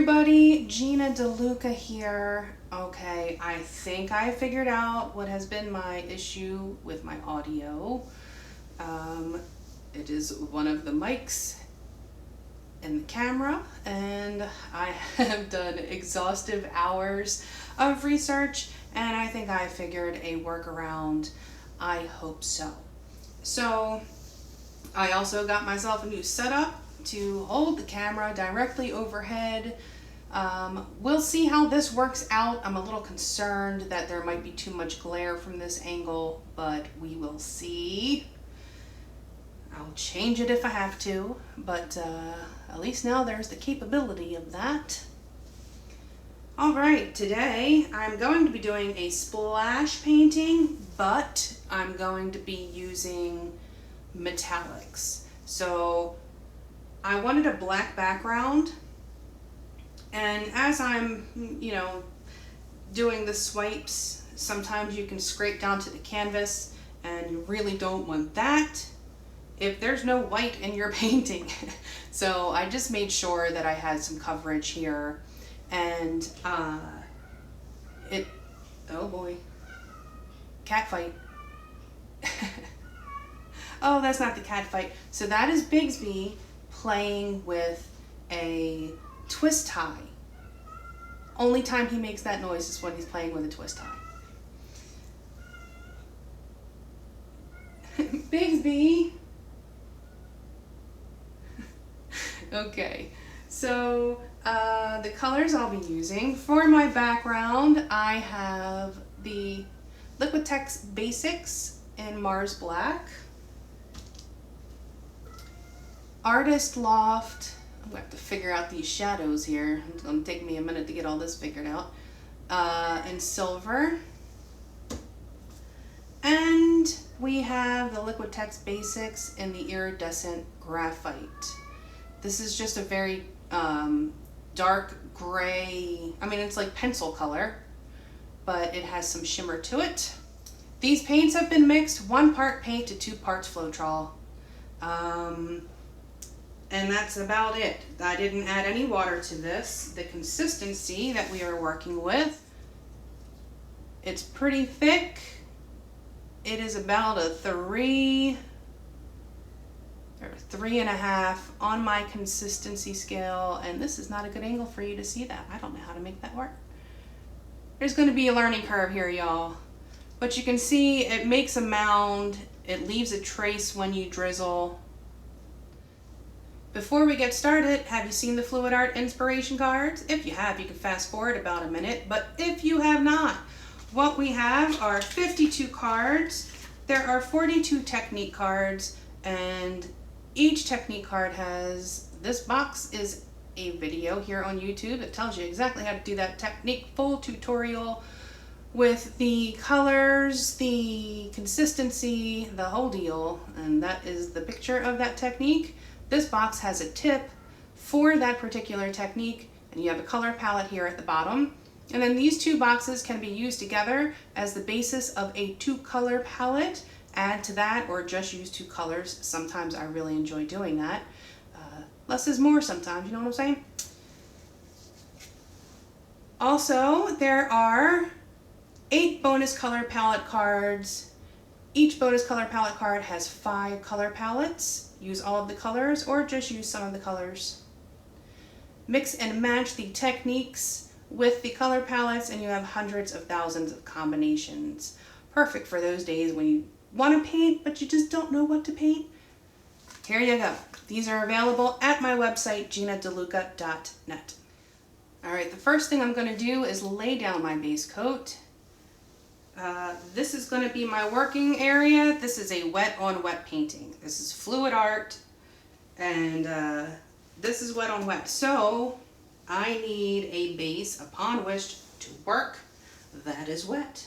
everybody, Gina DeLuca here. Okay, I think I figured out what has been my issue with my audio. It is one of the mics in the camera, and I have done exhaustive hours of research, and I think I figured a workaround. I hope so. So I also got myself a new setup to hold the camera directly overhead. We'll see how this works out. I'm a little concerned that there might be too much glare from this angle, but we will see. I'll change it if I have to, but at least now there's the capability of that. Alright, today I'm going to be doing a splash painting, but I'm going to be using metallics. So I wanted a black background, and as I'm, doing the swipes, sometimes you can scrape down to the canvas, and you really don't want that if there's no white in your painting. So I just made sure that I had some coverage here, and oh boy, cat fight. Oh, that's not the cat fight. So that is Bigsby playing with a twist tie. Only time he makes that noise is when he's playing with a twist tie. Bigsby! Okay, so the colors I'll be using for my background, I have the Liquitex Basics in Mars Black, Artist Loft. I'm going to have to figure out these shadows here. It's going to take me a minute to get all this figured out. In Silver. And we have the Liquitex Basics in the Iridescent Graphite. This is just a very dark gray, it's like pencil color, but it has some shimmer to it. These paints have been mixed 1 part paint to 2 parts Floetrol. And that's about it. I didn't add any water to this. The consistency that we are working with, it's pretty thick. It is about a 3 or 3.5 on my consistency scale, and this is not a good angle for you to see that. I don't know how to make that work. There's going to be a learning curve here, y'all. But you can see it makes a mound. It leaves a trace when you drizzle. Before we get started, have you seen the Fluid Art inspiration cards? If you have, you can fast forward about a minute, but if you have not, what we have are 52 cards. There are 42 technique cards, and each technique card has, this box is a video here on YouTube that tells you exactly how to do that technique, full tutorial with the colors, the consistency, the whole deal, and that is the picture of that technique. This box has a tip for that particular technique, and you have a color palette here at the bottom. And then these 2 boxes can be used together as the basis of a 2-color palette. Add to that, or just use 2 colors. Sometimes I really enjoy doing that. Less is more sometimes, you know what I'm saying? Also, there are 8 bonus color palette cards. Each bonus color palette card has 5 color palettes. Use all of the colors or just use some of the colors. Mix and match the techniques with the color palettes, and you have hundreds of thousands of combinations. Perfect for those days when you want to paint but you just don't know what to paint. Here you go. These are available at my website, ginadeluca.net. Alright, the first thing I'm going to do is lay down my base coat. This is going to be my working area. This is a wet on wet painting. This is Fluid Art, and this is wet on wet. So I need a base upon which to work that is wet.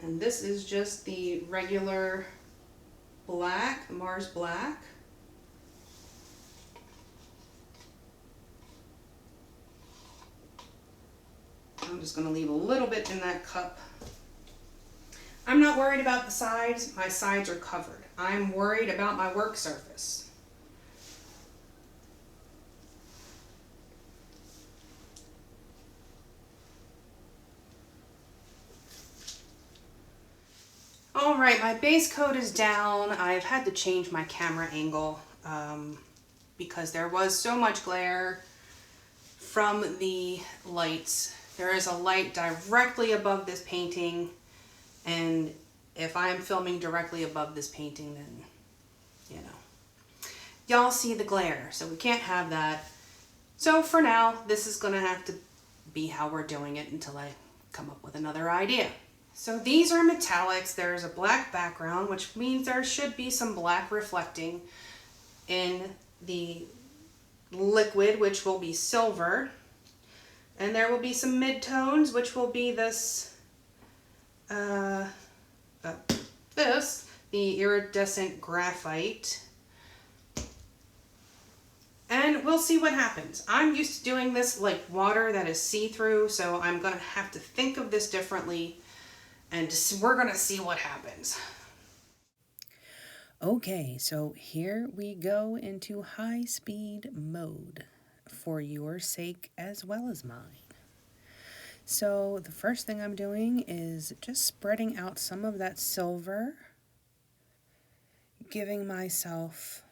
And this is just the regular black, Mars Black. I'm just going to leave a little bit in that cup. I'm not worried about the sides. My sides are covered. I'm worried about my work surface. right, my base coat is down. I've had to change my camera angle because there was so much glare from the lights. There is a light directly above this painting, and if I'm filming directly above this painting, then, you know, y'all see the glare, so we can't have that. So for now, this is gonna have to be how we're doing it until I come up with another idea. So these are metallics. There's a black background, which means there should be some black reflecting in the liquid, which will be silver. And there will be some midtones, which will be this, the Iridescent Graphite. And we'll see what happens. I'm used to doing this like water that is see-through, so I'm gonna have to think of this differently, and we're gonna see what happens. Okay, so here we go into high-speed mode for your sake as well as mine. So the first thing I'm doing is just spreading out some of that silver, giving myself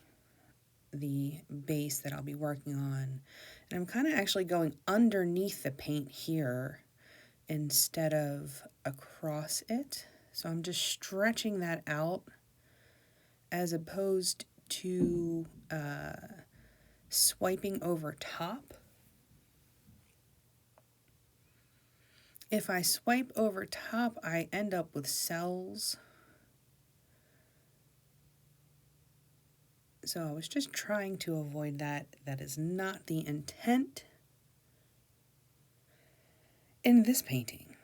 the base that I'll be working on. And I'm kind of actually going underneath the paint here instead of across it. So I'm just stretching that out as opposed to swiping over top. If I swipe over top, I end up with cells. So I was just trying to avoid that. That is not the intent in this painting.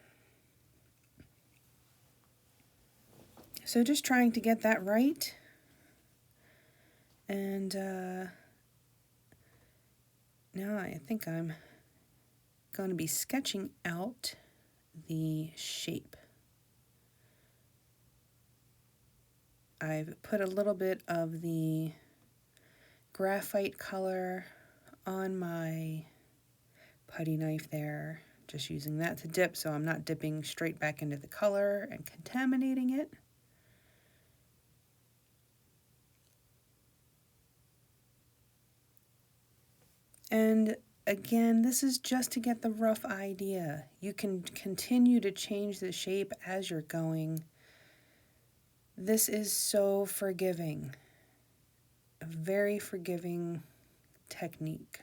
So just trying to get that right. And now I think I'm going to be sketching out the shape. I've put a little bit of the graphite color on my putty knife there, just using that to dip so I'm not dipping straight back into the color and contaminating it. And again, this is just to get the rough idea. You can continue to change the shape as you're going. This is so forgiving. A very forgiving technique.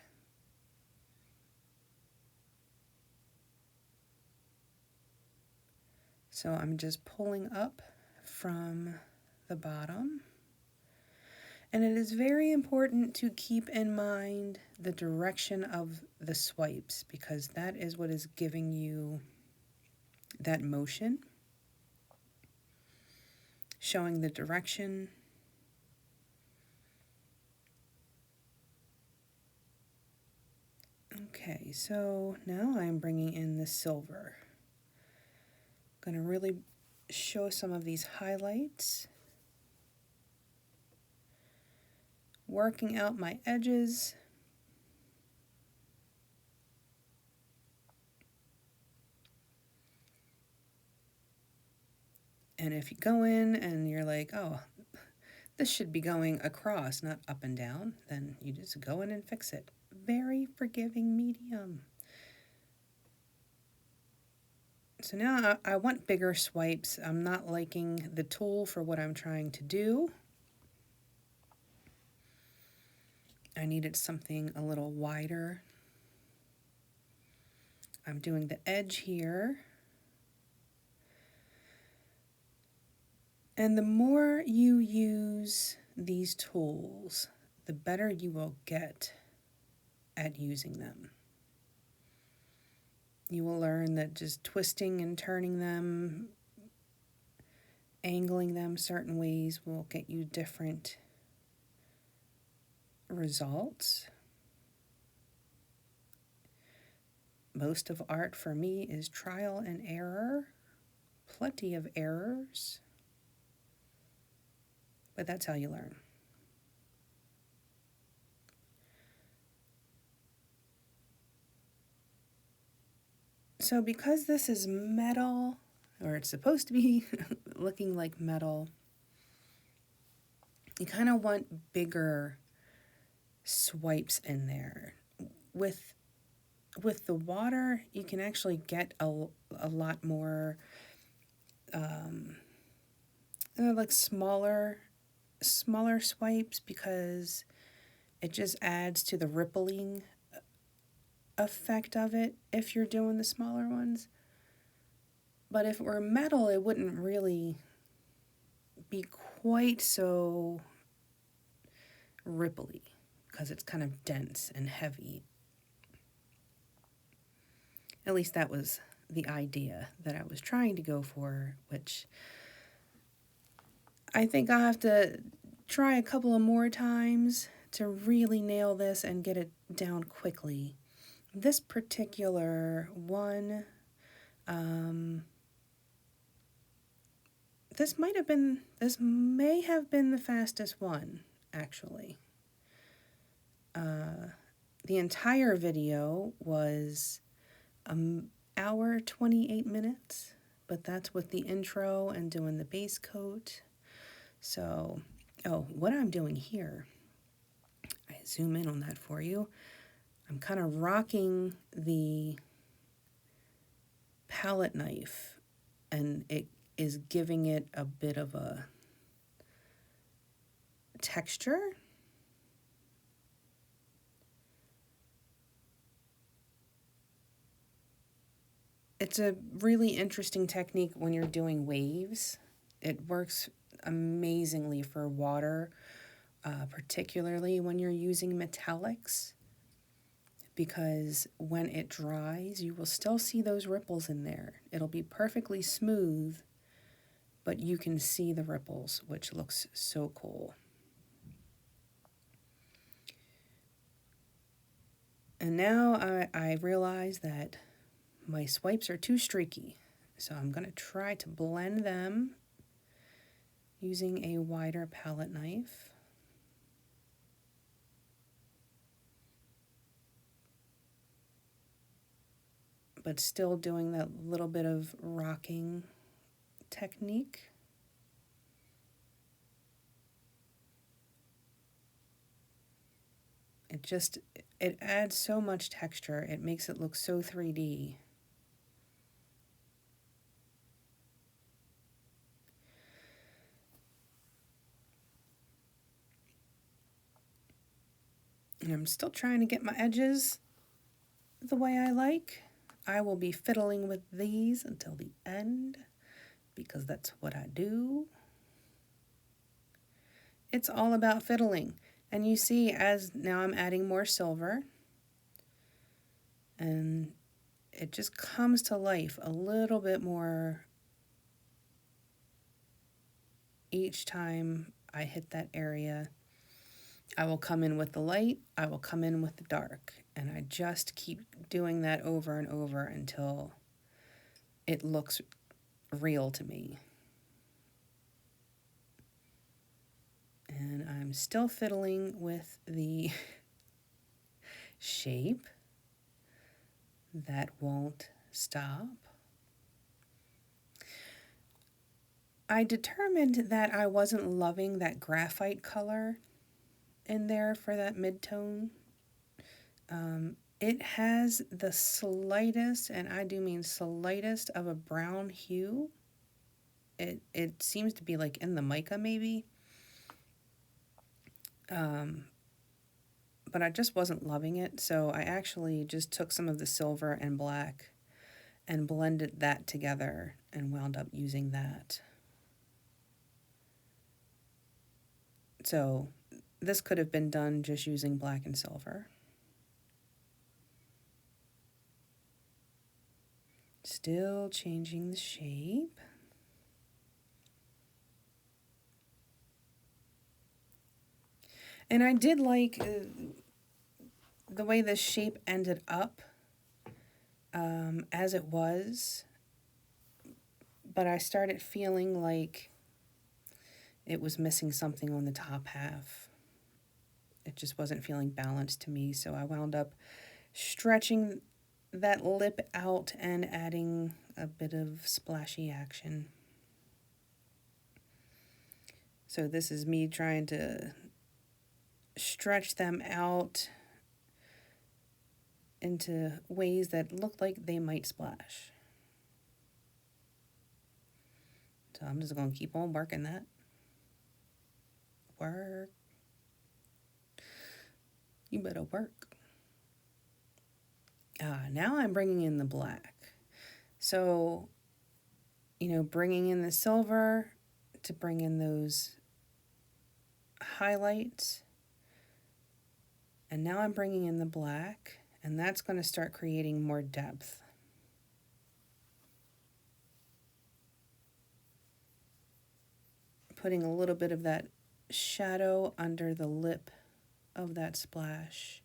So I'm just pulling up from the bottom. And it is very important to keep in mind the direction of the swipes, because that is what is giving you that motion, showing the direction. Okay, so now I'm bringing in the silver. I'm going to really show some of these highlights. Working out my edges. And if you go in and you're like, oh, this should be going across, not up and down, then you just go in and fix it. Very forgiving medium. So now I want bigger swipes. I'm not liking the tool for what I'm trying to do. I needed something a little wider. I'm doing the edge here. And the more you use these tools, the better you will get at using them. You will learn that just twisting and turning them, angling them certain ways will get you different results. Most of art for me is trial and error, plenty of errors, but that's how you learn. So because this is metal, or it's supposed to be looking like metal. You kind of want bigger swipes in there. With the water, you can actually get a lot more like smaller swipes, because it just adds to the rippling effect of it if you're doing the smaller ones. But if it were metal, it wouldn't really be quite so ripply, because it's kind of dense and heavy. At least that was the idea that I was trying to go for, which I think I'll have to try a couple of more times to really nail this and get it down quickly. This particular one, this may have been the fastest one, actually. The entire video was an hour, 28 minutes, but that's with the intro and doing the base coat. So, what I'm doing here, I zoom in on that for you. I'm kind of rocking the palette knife, and it is giving it a bit of a texture. It's a really interesting technique when you're doing waves. It works amazingly for water, particularly when you're using metallics, because when it dries, you will still see those ripples in there. It'll be perfectly smooth, but you can see the ripples, which looks so cool. And now I realize that my swipes are too streaky, so I'm going to try to blend them using a wider palette knife. But still doing that little bit of rocking technique. It adds so much texture. It makes it look so 3D. And I'm still trying to get my edges the way I like. I will be fiddling with these until the end, because that's what I do. It's all about fiddling. And you see, as now I'm adding more silver, and it just comes to life a little bit more each time I hit that area. I will come in with the light, I will come in with the dark, and I just keep doing that over and over until it looks real to me. And I'm still fiddling with the shape. That won't stop. I determined that I wasn't loving that graphite color in there for that mid-tone. It has the slightest, and I do mean slightest, of a brown hue. It seems to be like in the mica maybe. But I just wasn't loving it, so I actually just took some of the silver and black and blended that together and wound up using that. So this could have been done just using black and silver. Still changing the shape. And I did like the way this shape ended up as it was, but I started feeling like it was missing something on the top half. It just wasn't feeling balanced to me, so I wound up stretching that lip out and adding a bit of splashy action. So this is me trying to stretch them out into ways that look like they might splash. So I'm just going to keep on working that. Work. You better work. Now I'm bringing in the black. So, bringing in the silver to bring in those highlights. And now I'm bringing in the black, and that's going to start creating more depth. Putting a little bit of that shadow under the lip of that splash.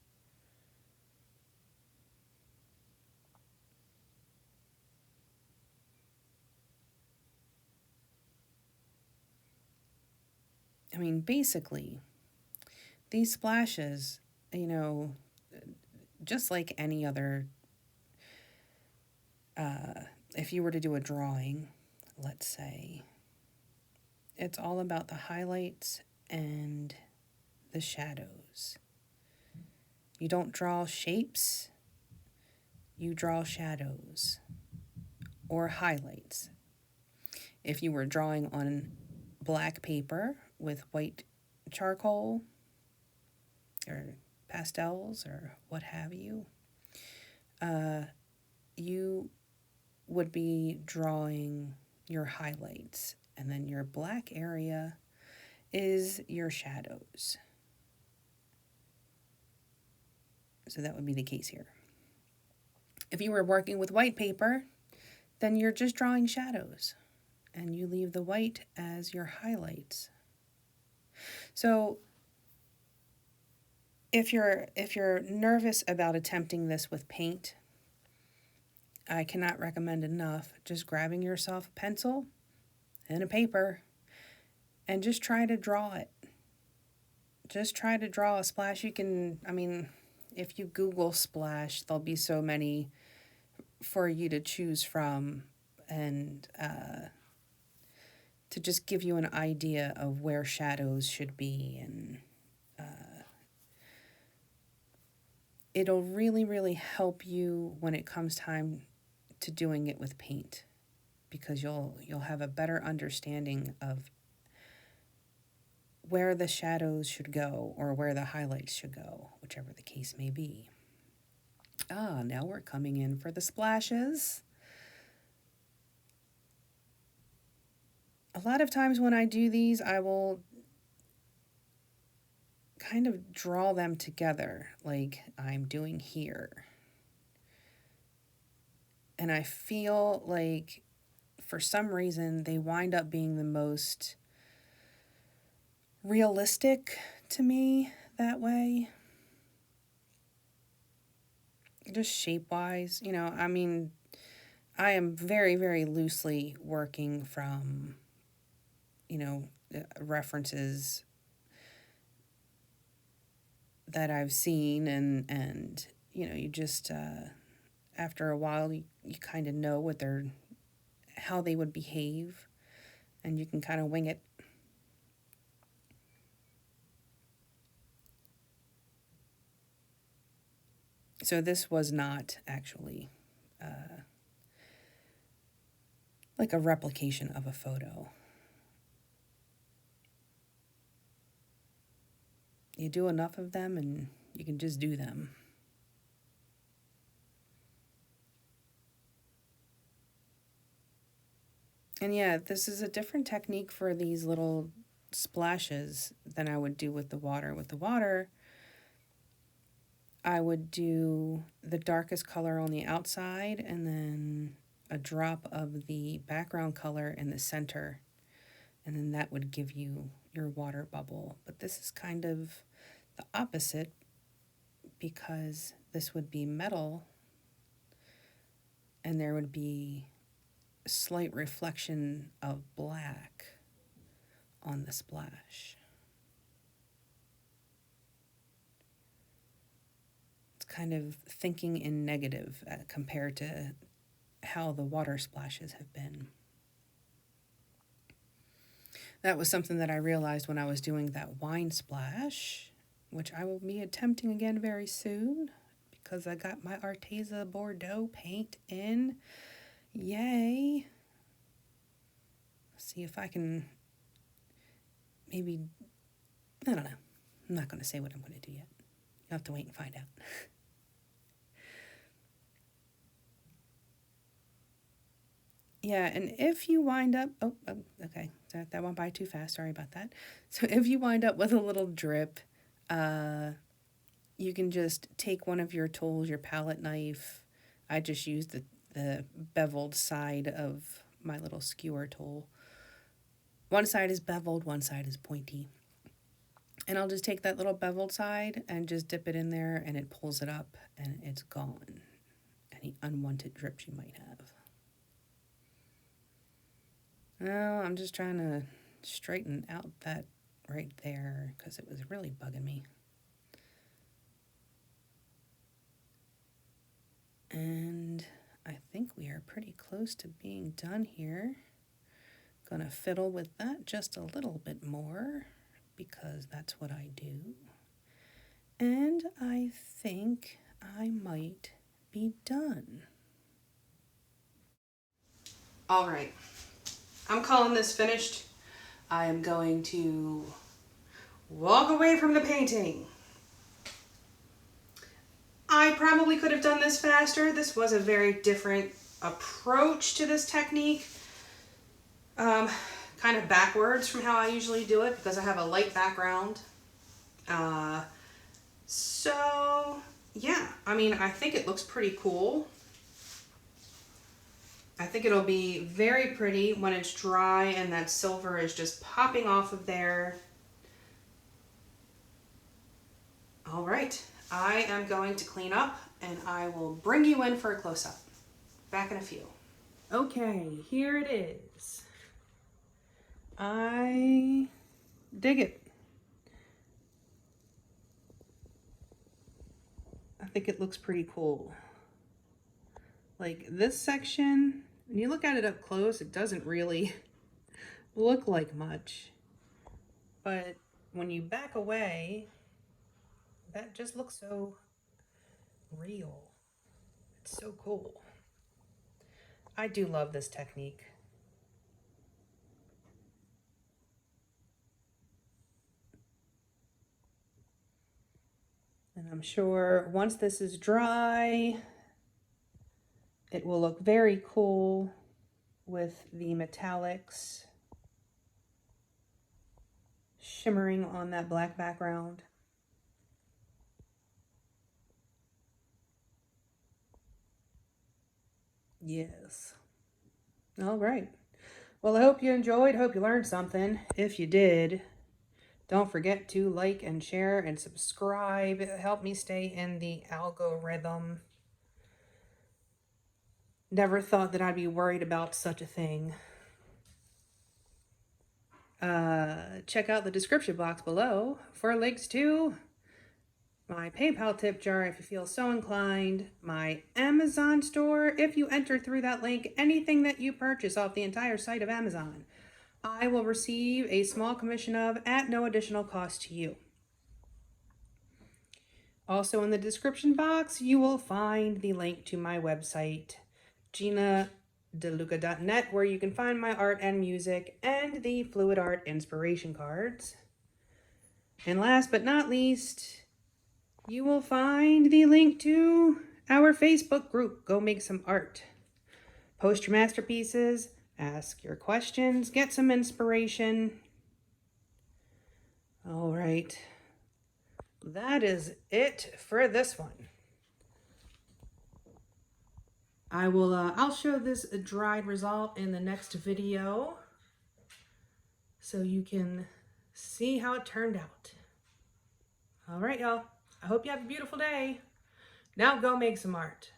I mean, basically, these splashes, just like any other, if you were to do a drawing, let's say, it's all about the highlights and the shadows. You don't draw shapes, you draw shadows or highlights. If you were drawing on black paper with white charcoal or pastels or what have you, you would be drawing your highlights, and then your black area is your shadows. So that would be the case here. If you were working with white paper, then you're just drawing shadows, and you leave the white as your highlights. So if you're nervous about attempting this with paint, I cannot recommend enough just grabbing yourself a pencil and a paper and just try to draw it. Just try to draw a splash. If you Google splash, there'll be so many for you to choose from, and to just give you an idea of where shadows should be, and it'll really, really help you when it comes time to doing it with paint, because you'll have a better understanding of where the shadows should go or where the highlights should go, whichever the case may be. Now we're coming in for the splashes. A lot of times when I do these, I will kind of draw them together like I'm doing here. And I feel like for some reason they wind up being the most realistic to me that way. Just shape-wise, I am very, very loosely working from, references that I've seen, and you just, after a while, you kind of know how they would behave, and you can kind of wing it. So this was not actually like a replication of a photo. You do enough of them and you can just do them. And yeah, this is a different technique for these little splashes than I would do with the water. With the water, I would do the darkest color on the outside and then a drop of the background color in the center, and then that would give you your water bubble. But this is kind of the opposite, because this would be metal and there would be a slight reflection of black on the splash. It's kind of thinking in negative compared to how the water splashes have been. That was something that I realized when I was doing that wine splash, which I will be attempting again very soon because I got my Arteza Bordeaux paint in. Yay! See if I can maybe, I don't know. I'm not going to say what I'm going to do yet. You'll have to wait and find out. Yeah, and if you wind up, okay, that went by too fast, sorry about that. So if you wind up with a little drip, you can just take one of your tools, your palette knife. I just used the beveled side of my little skewer tool. One side is beveled, one side is pointy. And I'll just take that little beveled side and just dip it in there, and it pulls it up, and it's gone. Any unwanted drips you might have. Well, I'm just trying to straighten out that right there because it was really bugging me. And I think we are pretty close to being done here. Gonna fiddle with that just a little bit more because that's what I do. And I think I might be done. All right, I'm calling this finished. I am going to walk away from the painting. I probably could have done this faster. This was a very different approach to this technique. Kind of backwards from how I usually do it because I have a light background. So yeah, I mean, I think it looks pretty cool. I think it'll be very pretty when it's dry and that silver is just popping off of there. All right, I am going to clean up and I will bring you in for a close-up. Back in a few. Okay, here it is. I dig it. I think it looks pretty cool. Like this section, when you look at it up close, it doesn't really look like much. But when you back away, that just looks so real. It's so cool. I do love this technique. And I'm sure once this is dry, it will look very cool with the metallics shimmering on that black background. Yes. All right. Well, I hope you enjoyed. Hope you learned something. If you did, don't forget to like and share and subscribe. Help me stay in the algorithm. Never thought that I'd be worried about such a thing. Check out the description box below for links to my PayPal tip jar if you feel so inclined, my Amazon store if you enter through that link, anything that you purchase off the entire site of Amazon, I will receive a small commission of at no additional cost to you. Also in the description box, you will find the link to my website, GinaDeLuca.net, where you can find my art and music and the fluid art inspiration cards. And last but not least, you will find the link to our Facebook group, Go Make Some Art. Post your masterpieces, ask your questions, get some inspiration. All right, that is it for this one. I'll show this dried result in the next video so you can see how it turned out. All right, y'all. I hope you have a beautiful day. Now go make some art.